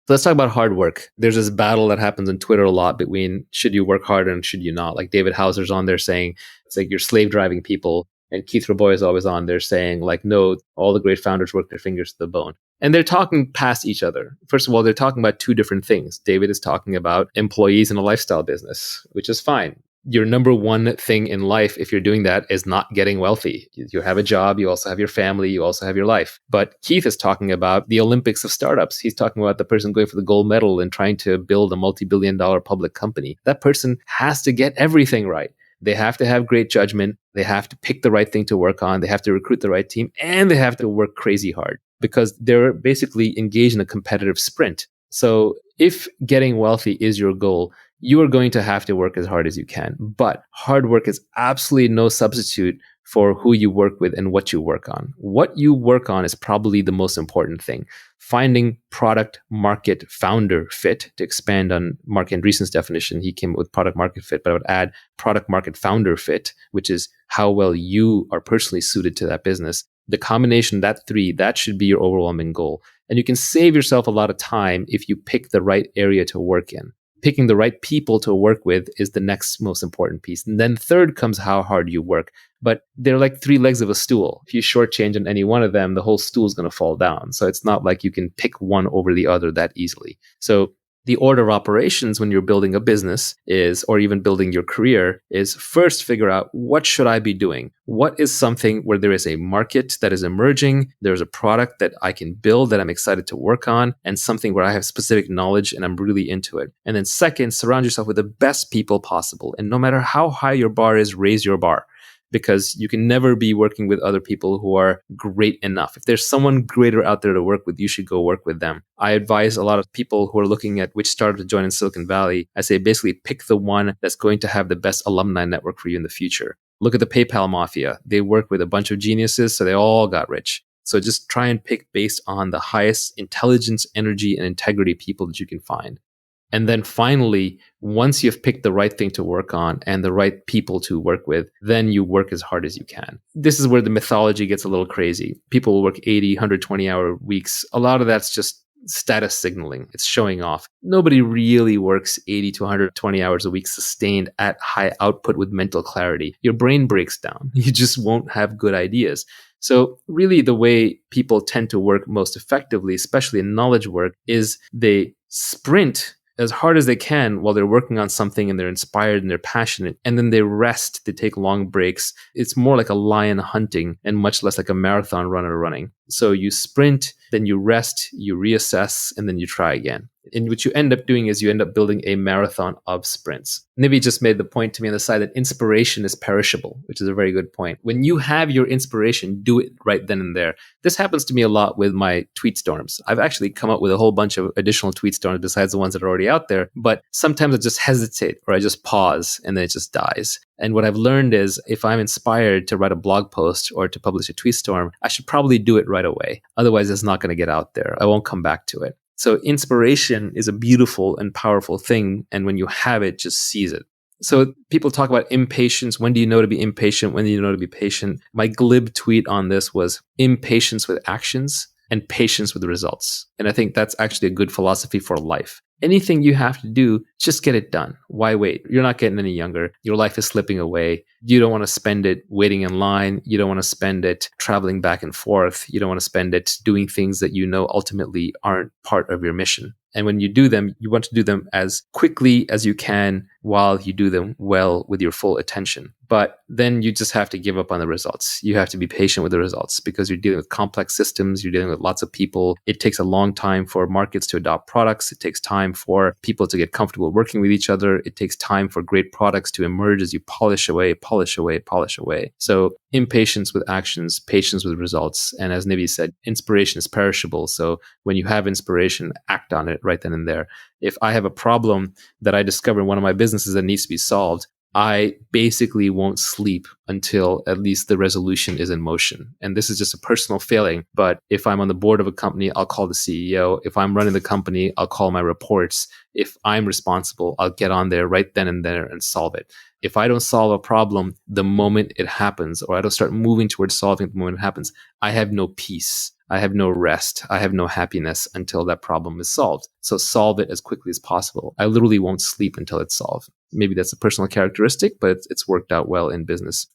So let's talk about hard work. There's this battle that happens on Twitter a lot between should you work hard and should you not? Like David Hauser's on there saying it's like you're slave driving people. And Keith Rabois is always on there saying like, no, all the great founders work their fingers to the bone. And they're talking past each other. First of all, they're talking about two different things. David is talking about employees in a lifestyle business, which is fine. Your number one thing in life, if you're doing that, is not getting wealthy. You have a job, you also have your family, you also have your life. But Keith is talking about the Olympics of startups. He's talking about the person going for the gold medal and trying to build a multi-billion-dollar public company. That person has to get everything right. They have to have great judgment. They have to pick the right thing to work on. They have to recruit the right team, and they have to work crazy hard because they're basically engaged in a competitive sprint. So if getting wealthy is your goal, you are going to have to work as hard as you can. But hard work is absolutely no substitute for who you work with and what you work on. What you work on is probably the most important thing. Finding product market founder fit, to expand on Mark Andreessen's definition, he came up with product market fit, but I would add product market founder fit, which is how well you are personally suited to that business. The combination of that three, that should be your overwhelming goal. And you can save yourself a lot of time if you pick the right area to work in. Picking the right people to work with is the next most important piece. And then third comes how hard you work. But they're like three legs of a stool. If you shortchange on any one of them, the whole stool is going to fall down. So it's not like you can pick one over the other that easily. So the order of operations when you're building a business is, or even building your career, is first figure out what should I be doing? What is something where there is a market that is emerging? There's a product that I can build that I'm excited to work on, and something where I have specific knowledge and I'm really into it. And then second, surround yourself with the best people possible. And no matter how high your bar is, raise your bar. Because you can never be working with other people who are great enough. If there's someone greater out there to work with, you should go work with them. I advise a lot of people who are looking at which startup to join in Silicon Valley. I say basically pick the one that's going to have the best alumni network for you in the future. Look at the PayPal mafia. They work with a bunch of geniuses, so they all got rich. So just try and pick based on the highest intelligence, energy, and integrity people that you can find. And then finally, once you've picked the right thing to work on and the right people to work with, then you work as hard as you can. This is where the mythology gets a little crazy. People will work 80, 120-hour weeks. A lot of that's just status signaling. It's showing off. Nobody really works 80 to 120 hours a week sustained at high output with mental clarity. Your brain breaks down. You just won't have good ideas. So really the way people tend to work most effectively, especially in knowledge work, is they sprint as hard as they can while they're working on something and they're inspired and they're passionate. And then they rest, they take long breaks. It's more like a lion hunting and much less like a marathon runner running. So you sprint, then you rest, you reassess, and then you try again. And what you end up doing is you end up building a marathon of sprints. Nivi just made the point to me on the side that inspiration is perishable, which is a very good point. When you have your inspiration, do it right then and there. This happens to me a lot with my tweet storms. I've actually come up with a whole bunch of additional tweet storms besides the ones that are already out there. But sometimes I just hesitate or I just pause and then it just dies. And what I've learned is if I'm inspired to write a blog post or to publish a tweet storm, I should probably do it right away. Otherwise, it's not going to get out there. I won't come back to it. So inspiration is a beautiful and powerful thing. And when you have it, just seize it. So people talk about impatience. When do you know to be impatient? When do you know to be patient? My glib tweet on this was impatience with actions and patience with results. And I think that's actually a good philosophy for life. Anything you have to do, just get it done. Why wait? You're not getting any younger. Your life is slipping away. You don't want to spend it waiting in line. You don't want to spend it traveling back and forth. You don't want to spend it doing things that you know ultimately aren't part of your mission. And when you do them, you want to do them as quickly as you can while you do them well with your full attention. But then you just have to give up on the results. You have to be patient with the results because you're dealing with complex systems. You're dealing with lots of people. It takes a long time for markets to adopt products. It takes time for people to get comfortable working with each other. It takes time for great products to emerge as you polish away. So impatience with actions, patience with results. And as Nivi said, inspiration is perishable. So when you have inspiration, act on it right then and there. If I have a problem that I discover in one of my businesses that needs to be solved, I basically won't sleep until at least the resolution is in motion. And this is just a personal failing. But if I'm on the board of a company, I'll call the CEO. If I'm running the company, I'll call my reports. If I'm responsible, I'll get on there right then and there and solve it. If I don't solve a problem the moment it happens, or I don't start moving towards solving it the moment it happens, I have no peace. I have no rest. I have no happiness until that problem is solved. So solve it as quickly as possible. I literally won't sleep until it's solved. Maybe that's a personal characteristic, but it's worked out well in business.